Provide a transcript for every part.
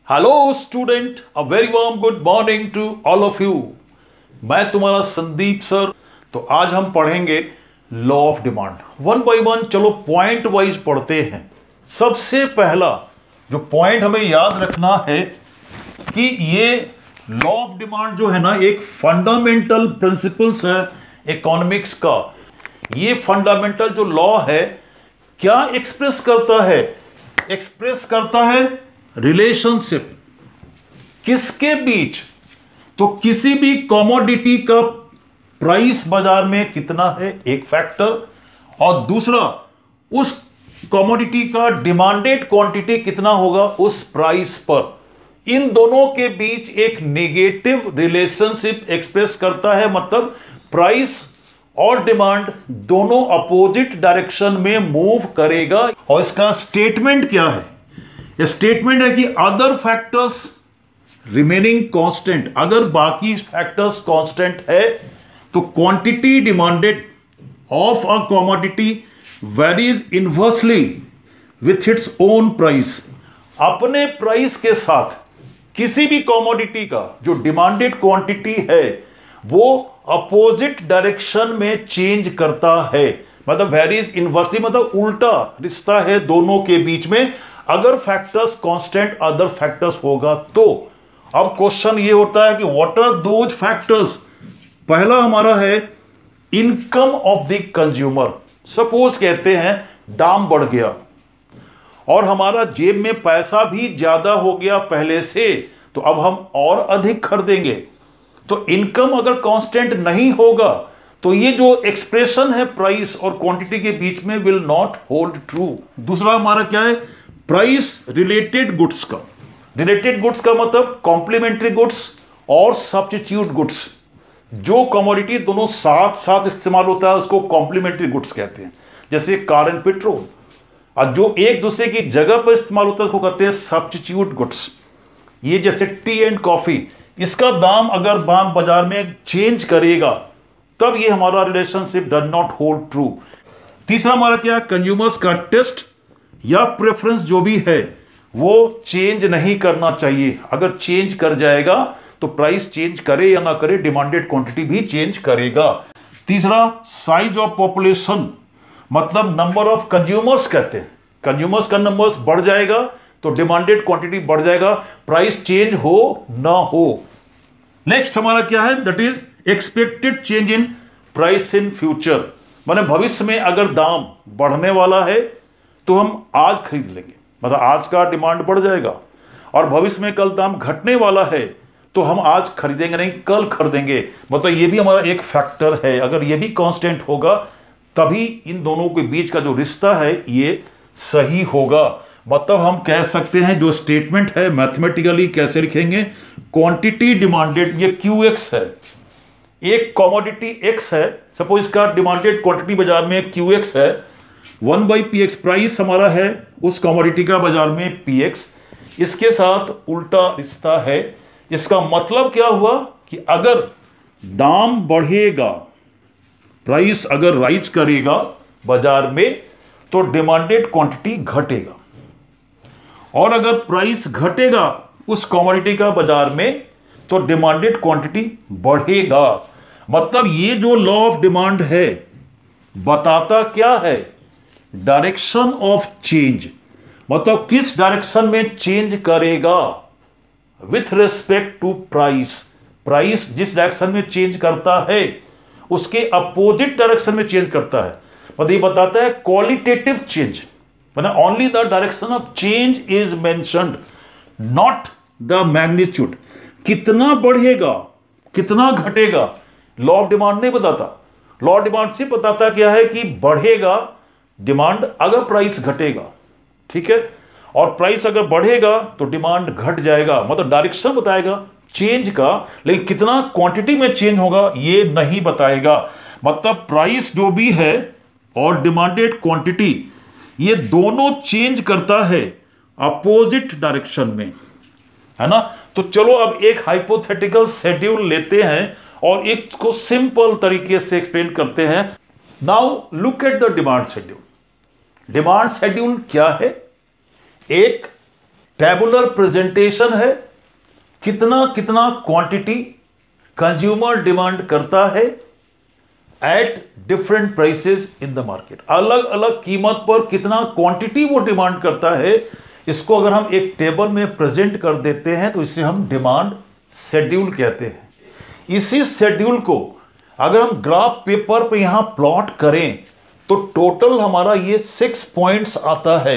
Hello student, a very warm good morning to all of you. मैं तुम्हारा Sandeep sir. तो आज हम पढ़ेंगे law of demand one by one. चलो पॉइंट वाइज पढ़ते हैं। सबसे पहला जो पॉइंट हमें याद रखना है कि ये लॉ ऑफ डिमांड जो है ना, एक फंडामेंटल प्रिंसिपल्स है इकोनॉमिक्स का। ये फंडामेंटल जो लॉ है क्या एक्सप्रेस करता है? एक्सप्रेस करता है रिलेशनशिप किसके बीच? तो किसी भी कमोडिटी का प्राइस बाजार में कितना है, एक फैक्टर, और दूसरा उस कमोडिटी का डिमांडेड क्वांटिटी कितना होगा उस प्राइस पर। इन दोनों के बीच एक नेगेटिव रिलेशनशिप एक्सप्रेस करता है, मतलब प्राइस और डिमांड दोनों अपोजिट डायरेक्शन में मूव करेगा। और इसका स्टेटमेंट क्या है? यह स्टेटमेंट है कि अदर फैक्टर्स रिमेनिंग कांस्टेंट। अगर बाकी फैक्टर्स कांस्टेंट है तो quantity demanded of a commodity varies inversely with its own price. अपने प्राइस के साथ किसी भी कमोडिटी का जो डिमांडेड क्वांटिटी है वो अपोजिट डायरेक्शन में चेंज करता है, मतलब वेरीज इनवर्सली, मतलब उल्टा रिश्ता है दोनों के बीच में। अगर फैक्टर्स कांस्टेंट अदर फैक्टर्स होगा तो अब क्वेश्चन ये होता है कि व्हाट आर दोज फैक्टर्स। पहला हमारा है income of the consumer. Suppose कहते हैं दाम बढ़ गया और हमारा जेब में पैसा भी ज्यादा हो गया पहले से, तो अब हम और अधिक खरीदेंगे। तो इनकम अगर कांस्टेंट नहीं होगा तो ये जो एक्सप्रेशन है प्राइस और क्वांटिटी के बीच में विल नॉट होल्ड ट्रू। दूसरा हमारा क्या है? प्राइस रिलेटेड गुड्स का। रिलेटेड गुड्स का मतलब कॉम्प्लीमेंट्री गुड्स और सब्स्टिट्यूट गुड्स। जो कमोडिटी दोनों साथ साथ इस्तेमाल होता है उसको कॉम्प्लीमेंट्री गुड्स कहते हैं, जैसे कार एंड पेट्रोल। और जो एक दूसरे की जगह पर इस्तेमाल होता है उसको कहते हैं सब्स्टिट्यूट गुड्स। ये जैसे टी एंड कॉफी, इसका दाम अगर दाम बाजार में चेंज करेगा तब ये हमारा relationship does not hold true. तीसरा हमारा क्या? कंज्यूमर्स का टेस्ट या प्रेफरेंस जो भी है वो चेंज नहीं करना चाहिए। अगर चेंज कर जाएगा तो प्राइस चेंज करे या ना करे डिमांडेड क्वांटिटी भी चेंज करेगा। तीसरा साइज ऑफ पॉपुलेशन, मतलब नंबर ऑफ कंज्यूमर्स कहते हैं। कंज्यूमर्स का नंबर्स बढ़ जाएगा तो डिमांडेड क्वांटिटी बढ़ जाएगा, प्राइस चेंज हो ना हो। नेक्स्ट हमारा क्या है? That is expected change in price in future, माने भविष्य में अगर दाम बढ़ने वाला है तो हम आज खरीद लेंगे, मतलब आज का डिमांड बढ़ जाएगा। और भविष्य में कल दाम घटने वाला है तो हम आज खरीदेंगे नहीं, कल खरीदेंगे, मतलब ये भी हमारा एक फैक्टर है। अगर ये भी कांस्टेंट होगा तभी इन दोनों के बीच का जो रिश्ता है ये सही होगा। मतलब हम कह सकते हैं जो स्टेटमेंट है मैथमेटिकली कैसे लिखेंगे? क्वांटिटी डिमांडेड, ये QX है, एक कमोडिटी X है, सपोज इसका डिमांडेड क्वांटिटी बाजार में QX है, 1/PX प्राइस हमारा है उस कमोडिटी का बाजार में PX। इसके साथ उल्टा रिश्ता है। इसका मतलब क्या हुआ कि अगर दाम बढ़ेगा, प्राइस अगर राइज करेगा बाजार में तो डिमांडेड क्वांटिटी घटेगा, और अगर प्राइस घटेगा उस कमोडिटी का बाजार में तो डिमांडेड क्वांटिटी बढ़ेगा। मतलब ये जो लॉ ऑफ डिमांड है बताता क्या है? डायरेक्शन ऑफ चेंज, मतलब किस डायरेक्शन में चेंज करेगा with respect to price. Price जिस डायरेक्शन में चेंज करता है उसके अपोजिट डायरेक्शन में चेंज करता है, मतलब ये बताता है क्वालिटेटिव चेंज, मतलब only the direction of change is mentioned, not the magnitude. कितना बढ़ेगा कितना घटेगा लॉ ऑफ डिमांड नहीं बताता। लॉ ऑफ डिमांड सिर्फ बताता क्या है कि बढ़ेगा डिमांड अगर प्राइस घटेगा, ठीक है, और प्राइस अगर बढ़ेगा तो डिमांड घट जाएगा, मतलब डायरेक्शन बताएगा चेंज का, लेकिन कितना क्वांटिटी में चेंज होगा ये नहीं बताएगा। मतलब प्राइस जो भी है और डिमांडेड क्वांटिटी ये दोनों चेंज करता है अपोजिट डायरेक्शन में, है ना। तो चलो अब एक हाइपोथेटिकल शेड्यूल लेते हैं और एक को सिंपल तरीके से एक्सप्लेन करते हैं। Now look at the demand schedule. Demand schedule क्या है? एक टेबुलर प्रेजेंटेशन है, कितना कितना क्वांटिटी कंज्यूमर डिमांड करता है at different prices in the market, अलग अलग कीमत पर कितना क्वांटिटी वो डिमांड करता है। इसको अगर हम एक टेबल में प्रेजेंट कर देते हैं तो इसे हम डिमांड शेड्यूल कहते हैं। इसी शेड्यूल को अगर हम ग्राफ पेपर पे यहां प्लॉट करें तो टोटल हमारा ये 6 पॉइंट्स आता है।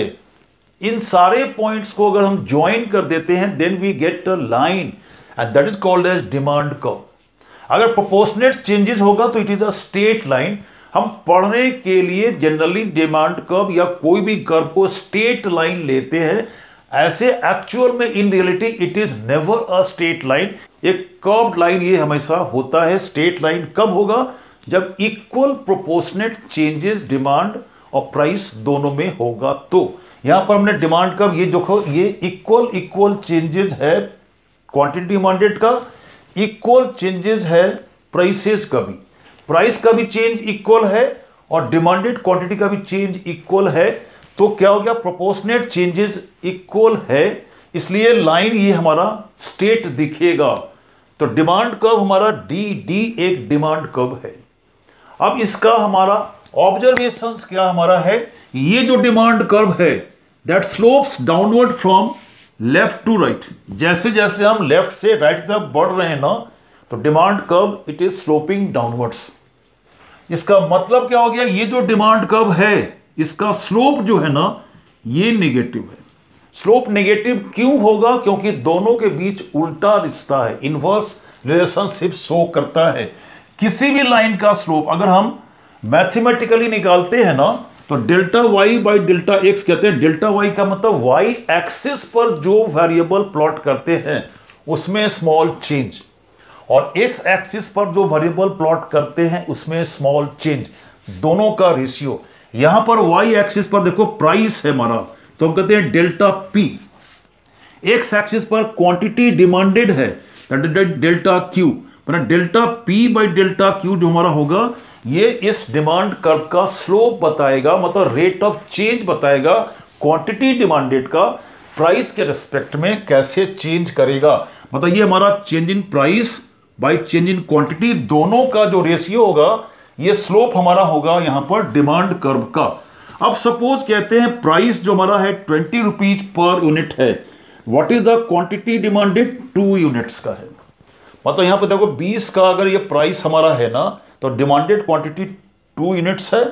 इन सारे पॉइंट्स को अगर हम ज्वाइन कर देते हैं then we get a line and that is called as demand curve. अगर प्रोपोर्शनेट चेंजेस होगा तो it is a straight line. हम पढ़ने के लिए जनरली डिमांड कर्व या कोई भी कर्व को स्ट्रेट लाइन लेते हैं। ऐसे एक्चुअल में in reality it is never a straight line. एक कर्व्ड लाइन ये हमेशा होता है। स्ट्रेट लाइन कब होगा? जब इक्वल प्रोपोर्शनेट चेंजेस डिमांड और प्राइस दोनों में होगा। तो यहां पर हमने डिमांड कर्व ये देखो, ये इक्वल चेंजेस है क्वांटिटी डिमांडेड का, इक्वल चेंजेस है प्राइसेस का भी, प्राइस का भी चेंज इक्वल है और डिमांडेड क्वांटिटी का भी चेंज इक्वल है। तो क्या हो गया? प्रोपोर्शनेट चेंजेस इक्वल है, इसलिए लाइन ये हमारा स्ट्रेट दिखेगा। तो डिमांड कर्व हमारा डी एक डिमांड कर्व है। अब इसका हमारा ऑब्जर्वेशंस क्या हमारा है? ये जो डिमांड कर्व है that slopes downward from left to right. जैसे जैसे हम लेफ्ट से राइट की तरफ बढ़ रहे हैं ना, तो demand curve it is sloping downwards. इसका मतलब क्या हो गया? ये जो डिमांड कर्व है इसका स्लोप जो है ना ये नेगेटिव है। स्लोप नेगेटिव क्यों होगा? क्योंकि दोनों के बीच उल्टा रिश्ता है, इनवर्स रिलेशनशिप शो करता है। किसी भी लाइन का स्लोप अगर हम मैथमेटिकली निकालते हैं ना तो delta Y by delta X कहते हैं। डेल्टा वाई का मतलब वाई एक्सिस पर जो वेरिएबल प्लॉट करते हैं उसमें स्मॉल चेंज, और एक्स एक्सिस पर जो वेरिएबल प्लॉट करते हैं उसमें स्मॉल चेंज, दोनों का रेशियो। यहां पर वाई एक्सिस पर देखो प्राइस है हमारा, तो हम कहते हैं डेल्टा पी। एक्स एक्सिस पर क्वांटिटी डिमांडेड है delta Q, delta P by delta Q जो हमारा होगा ये इस डिमांड कर्व का स्लोप बताएगा, मतलब रेट ऑफ चेंज बताएगा क्वांटिटी डिमांडेड का प्राइस के रिस्पेक्ट में कैसे चेंज करेगा। मतलब ये हमारा change in price by change in quantity दोनों का जो रेशियो होगा ये स्लोप हमारा होगा यहां पर डिमांड कर्व का। अब सपोज कहते हैं प्राइस जो हमारा है 20 रुपीज पर यूनिट है, what is the quantity demanded 2 units का है। मतलब यहां पर देखो 20 का अगर ये प्राइस हमारा है ना तो डिमांडेड क्वांटिटी 2 यूनिट्स है,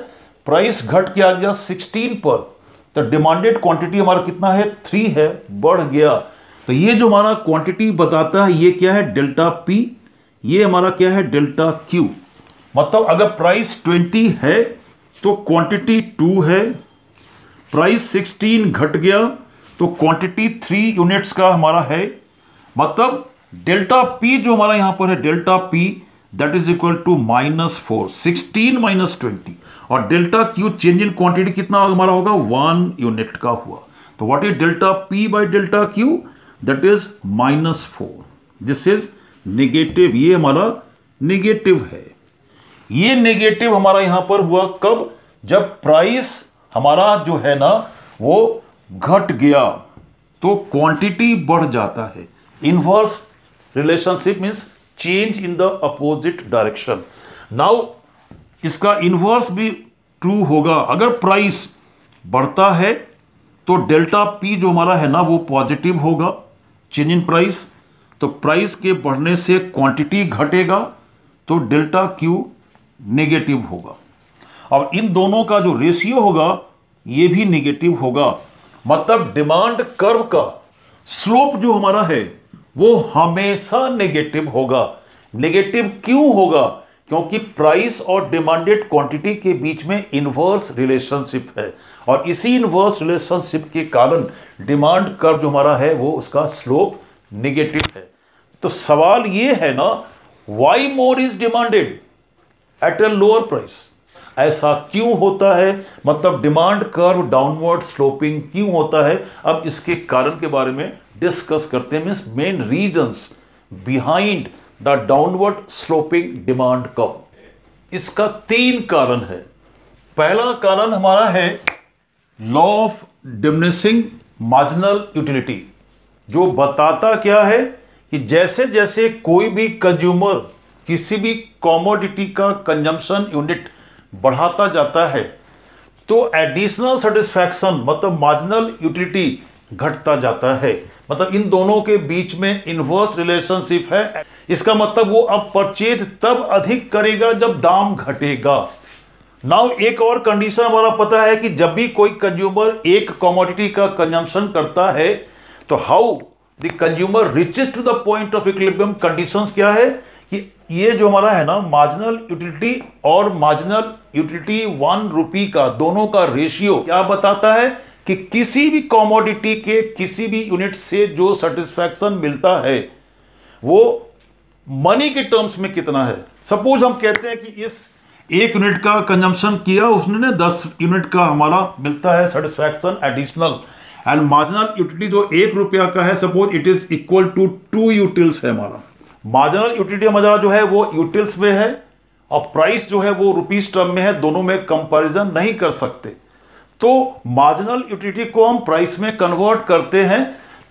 प्राइस घट के आ गया 16 पर, तो डिमांडेड क्वांटिटी हमारा कितना है 3 है, बढ़ गया। तो ये जो हमारा क्वांटिटी बताता है ये क्या है? डेल्टा पी, ये हमारा क्या है? Delta Q. मतलब अगर प्राइस 20 है तो क्वांटिटी 2 है, प्राइस 16 घट गया तो क्वांटिटी 3 यूनिट्स का हमारा है। मतलब डेल्टा पी जो हमारा यहां पर है delta P that is equal to -4, 16 minus 20, और delta Q change in quantity कितना हमारा होगा? 1 यूनिट का हुआ। तो what is delta P by delta Q? That is -4। This is negative, ये हमारा नेगेटिव है। ये नेगेटिव हमारा यहां पर हुआ कब? जब प्राइस हमारा जो है ना वो घट गया तो क्वांटिटी बढ़ जाता है। Inverse relationship means change in the opposite direction. Now इसका इनवर्स भी ट्रू होगा। अगर प्राइस बढ़ता है तो डेल्टा पी जो हमारा है ना वो पॉजिटिव होगा, चेंज इन प्राइस। तो प्राइस के बढ़ने से क्वांटिटी घटेगा तो डेल्टा क्यू नेगेटिव होगा, और इन दोनों का जो रेशियो होगा ये भी नेगेटिव होगा। मतलब डिमांड कर्व का स्लोप जो हमारा है वो हमेशा नेगेटिव होगा। नेगेटिव क्यों होगा? क्योंकि प्राइस और डिमांडेड क्वांटिटी के बीच में इनवर्स रिलेशनशिप है, और इसी इनवर्स रिलेशनशिप के कारण डिमांड कर्व जो हमारा है वो उसका स्लोप नेगेटिव है। तो सवाल ये है ना, why more is demanded eight a lower price? ऐसा क्यों होता है? मतलब डिमांड कर्व डाउनवर्ड स्लोपिंग क्यों होता है? अब इसके कारण के बारे में डिस्कस करते हैं। Means main reasons behind the downward sloping demand curve. इसका 3 कारण है। पहला कारण हमारा है law of diminishing marginal utility. जो बताता क्या है कि जैसे जैसे कोई भी कंज्यूमर किसी भी कमोडिटी का कंजम्पशन यूनिट बढ़ाता जाता है तो एडिशनल सेटिस्फैक्शन मतलब मार्जिनल यूटिलिटी घटता जाता है। मतलब इन दोनों के बीच में इनवर्स रिलेशनशिप है। इसका मतलब वो अब परचेज तब अधिक करेगा जब दाम घटेगा। नाउ एक और कंडीशन हमारा पता है कि जब भी कोई कंज्यूमर एक कमोडिटी का कंजम्पशन करता है तो how the consumer reaches to the point of equilibrium. Conditions क्या है कि ये जो हमारा है ना मार्जिनल यूटिलिटी और मार्जिनल यूटिलिटी 1 रुपी का दोनों का रेशियो क्या बताता है कि किसी भी कमोडिटी के किसी भी यूनिट से जो सेटिस्फैक्शन मिलता है वो मनी के टर्म्स में कितना है। सपोज हम कहते हैं कि इस 1 यूनिट का कंजम्पशन किया उसने ने 10 यूनिट का हमारा मिलता है satisfaction additional and marginal utility जो 1 रुपया का है suppose it is equal to 2 utils है। हमारा मार्जिनल यूटिलिटी हमारा जो है वो यूटिल्स में है और प्राइस जो है वो रुपीस टर्म में है। दोनों में कंपैरिजन नहीं कर सकते तो मार्जिनल यूटिलिटी को हम प्राइस में कन्वर्ट करते हैं।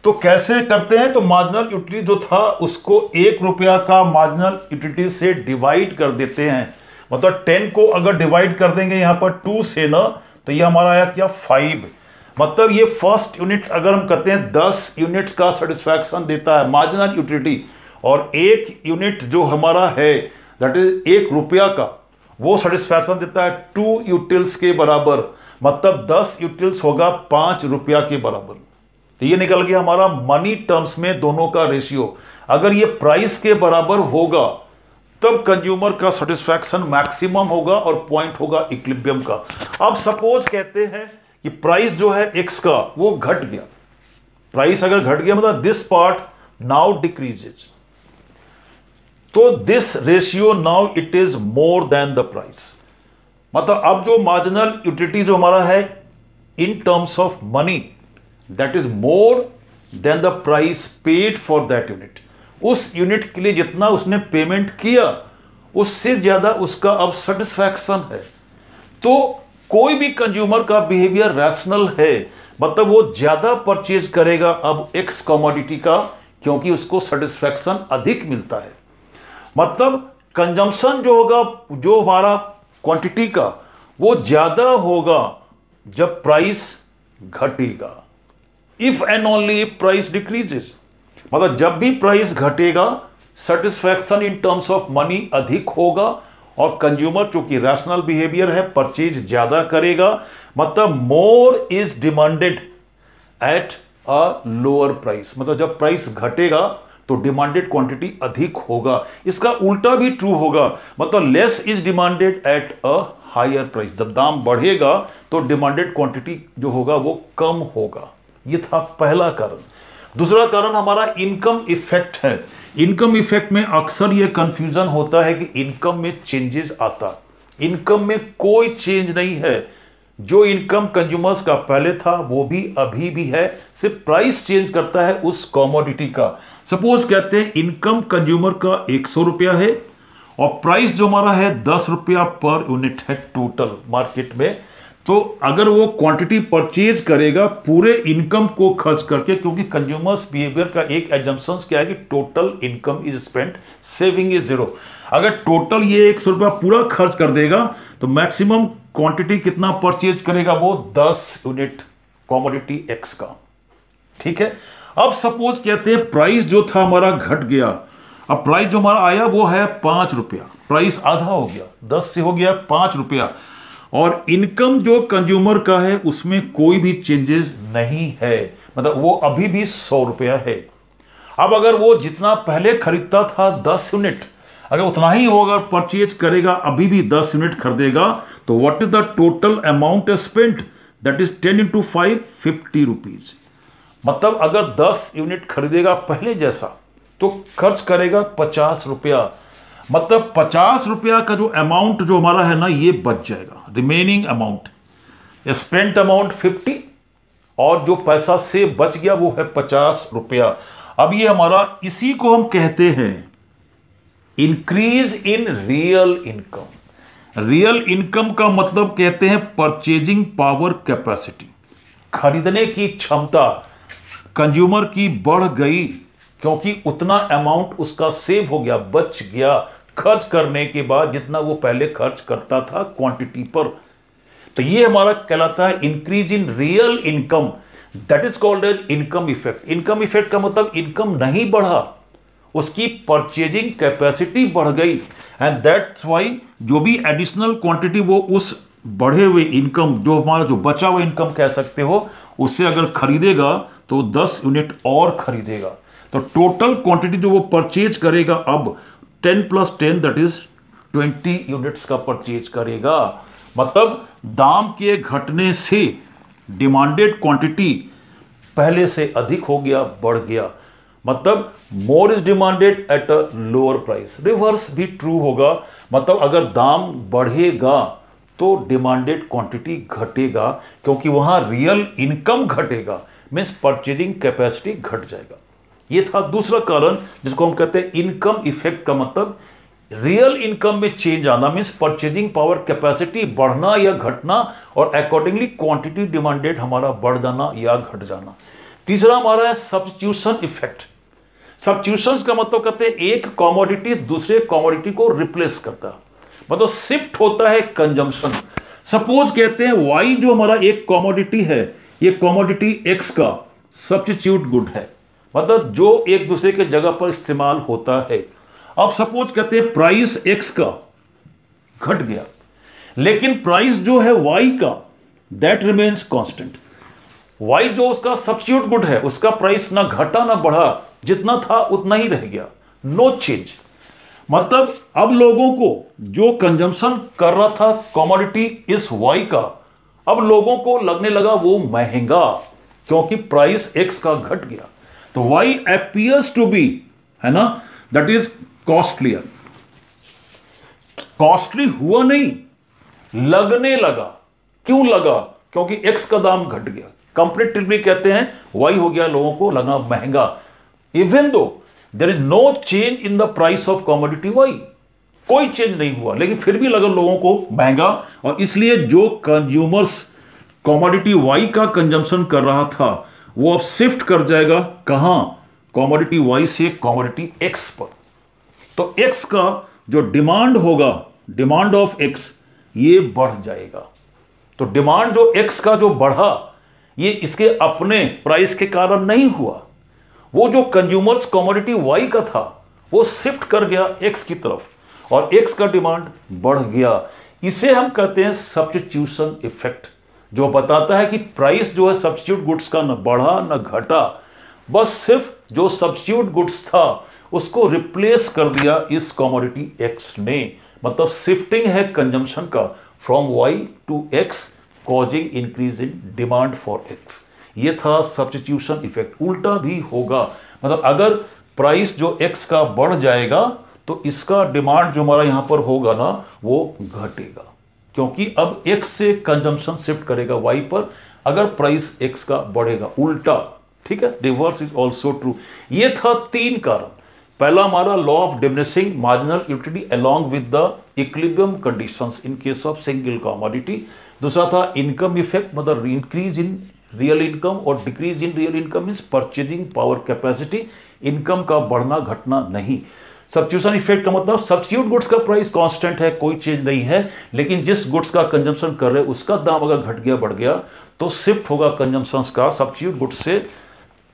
तो कैसे करते हैं तो मार्जिनल यूटिलिटी जो था उसको 1 रुपया का मार्जिनल यूटिलिटी से डिवाइड कर देते हैं। मतलब 10 को अगर डिवाइड कर देंगे यहां पर 2 से ना तो ये हमारा आया क्या 5। मतलब ये फर्स्ट यूनिट अगर हम कहते हैं 10 यूनिट्स का सेटिस्फैक्शन देता है मार्जिनल यूटिलिटी और 1 यूनिट जो हमारा है दैट इज 1 रुपया का वो सेटिस्फैक्शन देता है 2 यूटिल्स के बराबर। मतलब 10 यूटिल्स होगा 5 रुपया के बराबर। तो ये निकल गया हमारा मनी टर्म्स में दोनों का रेशियो। अगर ये प्राइस के बराबर होगा तब कंज्यूमर का सेटिस्फैक्शन मैक्सिमम होगा और पॉइंट होगा इक्विलिब्रियम का। अब सपोज कहते हैं कि प्राइस जो है एक्स का वो घट गया। प्राइस अगर घट गया मतलब दिस पार्ट नाउ डिक्रीजेज तो this ratio now it is more than the price. मतलब अब जो मार्जिनल यूटिलिटी जो हमारा है in terms of money that is more than the price paid for that unit. उस यूनिट के लिए जितना उसने पेमेंट किया उससे ज्यादा उसका अब सेटिस्फैक्शन है। तो कोई भी कंज्यूमर का बिहेवियर रैशनल है मतलब वो ज्यादा परचेज करेगा अब एक्स कमोडिटी का क्योंकि उसको सेटिस्फैक्शन अधिक मिलता है। मतलब कंजम्पशन जो होगा जो हमारा क्वांटिटी का वो ज्यादा होगा जब प्राइस घटेगा। If and only if price decreases. मतलब जब भी प्राइस घटेगा satisfaction in terms of money अधिक होगा और कंज्यूमर चूंकि रैशनल बिहेवियर है परचेज ज्यादा करेगा। मतलब more is demanded at a lower price. मतलब जब प्राइस घटेगा तो डिमांडेड क्वांटिटी अधिक होगा। इसका उल्टा भी ट्रू होगा मतलब less is demanded at a higher price. जब दाम बढ़ेगा तो डिमांडेड क्वांटिटी जो होगा वो कम होगा। ये था पहला कारण। दूसरा कारण हमारा इनकम इफेक्ट है। इनकम इफेक्ट में अक्सर ये कंफ्यूजन होता है कि इनकम में चेंजेस आता। इनकम में कोई चेंज नहीं है। जो इनकम कंज्यूमर्स का पहले था वो भी अभी भी है, सिर्फ प्राइस चेंज करता है उस कमोडिटी का। सपोज कहते हैं इनकम कंज्यूमर का 100 रुपया है और प्राइस जो हमारा है 10 रुपया पर यूनिट है टोटल मार्केट में। तो अगर वो क्वांटिटी परचेज करेगा पूरे इनकम को खर्च करके, क्योंकि कंज्यूमर्स बिहेवियर का एक एजम्पशंस क्या है कि total income is spent saving is zero. अगर टोटल ये 100 रुपया पूरा खर्च कर देगा तो मैक्सिमम क्वांटिटी कितना परचेज करेगा वो 10 यूनिट कमोडिटी एक्स का। ठीक है। अब सपोज कहते हैं प्राइस जो था हमारा घट गया। अब प्राइस जो हमारा आया वो है 5 रुपया। प्राइस आधा हो गया, 10 से हो गया 5 रुपया और इनकम जो कंज्यूमर का है उसमें कोई भी चेंजेस नहीं है। मतलब वो अभी भी 100 रुपया है। अब अगर वो जितना पहले खरीदता था 10 यूनिट, अगर उतना ही वो अगर परचेज करेगा अभी भी 10 यूनिट खरीदेगा तो what is the total amount spent, that is 10 into 5 50 rupees. मतलब अगर 10 यूनिट खरीदेगा पहले जैसा तो खर्च करेगा 50 रुपया। मतलब 50 रुपया का जो अमाउंट जो हमारा है ना ये बच जाएगा। रिमेनिंग अमाउंट स्पेंट अमाउंट 50 और जो पैसा से बच गया वो है 50 रुपया। अब ये हमारा इसी को हम कहते हैं increase in real income. Real income का मतलब कहते हैं परचेजिंग पावर कैपेसिटी, खरीदने की क्षमता। कंज्यूमर की बढ़ गई क्योंकि उतना अमाउंट उसका सेव हो गया, बच गया खर्च करने के बाद जितना वो पहले खर्च करता था क्वांटिटी पर। तो ये हमारा कहलाता है increase in real income, that is called as income effect. Income effect का मतलब इनकम नहीं बढ़ा, उसकी परचेजिंग कैपेसिटी बढ़ गई, एंड दैट्स वाई जो भी एडिशनल क्वांटिटी वो उस बढ़े हुए इनकम, जो हमारा जो बचा हुआ इनकम कह सकते हो, उससे अगर खरीदेगा तो 10 यूनिट और खरीदेगा। तो टोटल क्वांटिटी जो वो परचेज करेगा अब 10 + 10 दैट इज 20 यूनिट्स का परचेज करेगा। मतलब दाम के घटने से डिमांडेड क्वांटिटी पहले से अधिक हो गया, बढ़ गया। मतलब more is demanded at a lower price. Reverse भी ट्रू होगा, मतलब अगर दाम बढ़ेगा तो डिमांडेड क्वांटिटी घटेगा क्योंकि वहां रियल इनकम घटेगा, मीन्स परचेजिंग कैपेसिटी घट जाएगा। ये था दूसरा कारण जिसको हम कहते हैं इनकम इफेक्ट का मतलब रियल इनकम में चेंज आना, मीन्स परचेजिंग पावर कैपेसिटी बढ़ना या घटना, और अकॉर्डिंगली क्वांटिटी डिमांडेड हमारा बढ़ जाना या घट जाना। तीसरा हमारा है सब्स्टिट्यूशन इफेक्ट। सब्स्टिट्यूशन का मतलब कहते हैं एक कमोडिटी दूसरे कमोडिटी को रिप्लेस करता है, मतलब शिफ्ट होता है कंजम्पशन। सपोज कहते हैं वाई जो हमारा एक कमोडिटी है, ये कमोडिटी एक्स का सब्स्टिट्यूट गुड है, मतलब जो एक दूसरे के जगह पर इस्तेमाल होता है। अब सपोज कहते हैं प्राइस एक्स का घट गया, लेकिन प्राइस जो है वाई का दैट रिमेन्स कांस्टेंट। वाई जो उसका सब्स्टिट्यूट गुड है उसका प्राइस ना घटा ना बढ़ा, जितना था उतना ही रह गया, नो चेंज। मतलब अब लोगों को जो कंजम्पशन कर रहा था कमोडिटी इस वाई का, अब लोगों को लगने लगा वो महंगा क्योंकि प्राइस एक्स का घट गया। तो वाई अपीयर्स टू बी, है ना, दैट इज कॉस्टलियर। कॉस्टली हुआ नहीं, लगने लगा। क्यों लगा? क्योंकि एक्स का दाम घट गया। कंपैरेटिवली कहते हैं वाई हो गया लोगों को लगा महंगा, even though there is no change in the price of commodity Y, कोई चेंज नहीं हुआ, लेकिन फिर भी लगा लोगों को महंगा। और इसलिए जो कंज्यूमर्स कमोडिटी वाई का कंजम्पशन कर रहा था वो अब शिफ्ट कर जाएगा कहां? कमोडिटी वाई से कमोडिटी एक्स पर। तो एक्स का जो डिमांड होगा, डिमांड ऑफ एक्स, ये बढ़ जाएगा। तो डिमांड जो एक्स का जो बढ़ा, ये इसके अपने प्राइस के कारण नहीं हुआ, वो जो कंज्यूमर्स कमोडिटी वाई का था वो शिफ्ट कर गया एक्स की तरफ और एक्स का डिमांड बढ़ गया। इसे हम कहते हैं सब्स्टिट्यूशन इफेक्ट, जो बताता है कि प्राइस जो है सब्स्टिट्यूट गुड्स का न बढ़ा न घटा, बस सिर्फ जो सब्स्टिट्यूट गुड्स था उसको रिप्लेस कर दिया इस कमोडिटी एक्स ने। मतलब शिफ्टिंग है कंजम्पशन का from Y to X, causing increase in demand for X. ये था सब्स्टिट्यूशन इफेक्ट। उल्टा भी होगा, मतलब अगर प्राइस जो एक्स का बढ़ जाएगा तो इसका डिमांड जो हमारा यहां पर होगा ना वो घटेगा, क्योंकि अब एक्स से कंजम्पशन शिफ्ट करेगा वाई पर अगर प्राइस एक्स का बढ़ेगा, उल्टा। ठीक है, रिवर्स इज ऑल्सो ट्रू। ये था 3 कारण। पहला हमारा law of diminishing marginal utility along with the equilibrium conditions in case of single commodity. दूसरा था इनकम इफेक्ट, मतलब इंक्रीज इन रियल इनकम और decrease in real income means purchasing power capacity, income का बढ़ना घटना नहीं। सब्स्टिट्यूशन इफेक्ट का मतलब सब्स्टिट्यूट गुड्स का प्राइस कांस्टेंट है, कोई चेंज नहीं है, लेकिन जिस गुड्स का कंजम्पशन कर रहे हैं उसका दाम अगर घट गया बढ़ गया तो शिफ्ट होगा कंजम्पशन का सब्स्टिट्यूट गुड्स से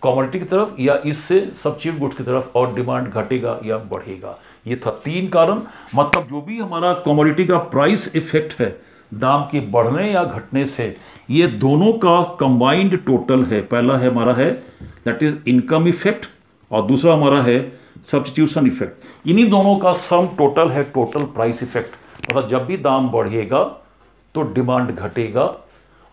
कमोडिटी की तरफ या इससे सब्स्टिट्यूट गुड्स की तरफ, और डिमांड घटेगा या बढ़ेगा। ये था 3 कारण। मतलब जो भी हमारा कमोडिटी का प्राइस इफेक्ट है दाम के बढ़ने या घटने से, ये दोनों का कंबाइंड टोटल है। पहला है हमारा है दैट इज इनकम इफेक्ट और दूसरा हमारा है सब्स्टिट्यूशन इफेक्ट। इन्हीं दोनों का सम टोटल है टोटल प्राइस इफेक्ट। मतलब जब भी दाम बढ़ेगा तो डिमांड घटेगा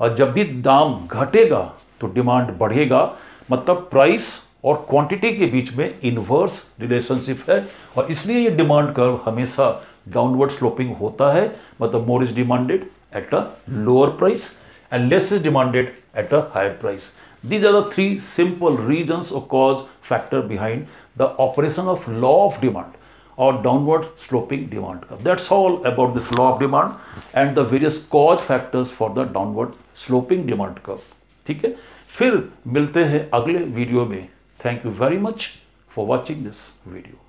और जब भी दाम घटेगा तो डिमांड बढ़ेगा। मतलब प्राइस और क्वांटिटी के बीच में इनवर्स रिलेशनशिप है और इसलिए ये डिमांड कर्व हमेशा डाउनवर्ड स्लोपिंग होता है। मतलब more is demanded at a lower price and less is demanded at a higher price. These are the 3 simple reasons or cause factor behind the operation of law of demand or downward sloping demand curve. That's all about this law of demand and the various cause factors for the downward sloping demand curve. ठीक है, फिर मिलते हैं अगले video में। Thank you very much for watching this video.